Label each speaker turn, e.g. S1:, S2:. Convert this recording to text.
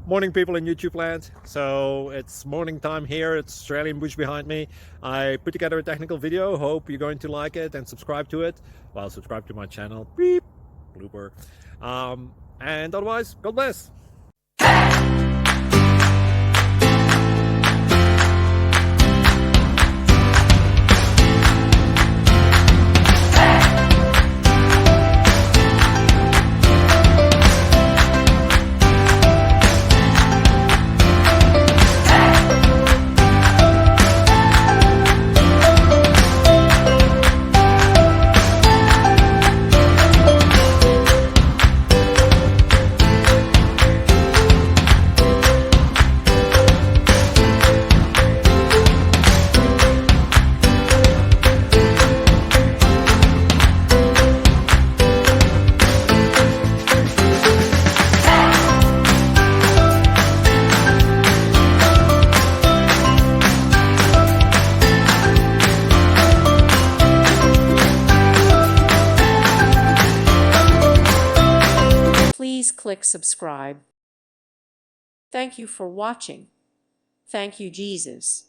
S1: Morning, people in YouTube land. So it's morning time here. It's Australian bush behind me. I put together a technical video. Hope you're going to like it and subscribe to it. Well, subscribe to my channel. Beep, blooper. And otherwise, God bless.
S2: Please click subscribe. Thank you for watching. Thank you, Jesus.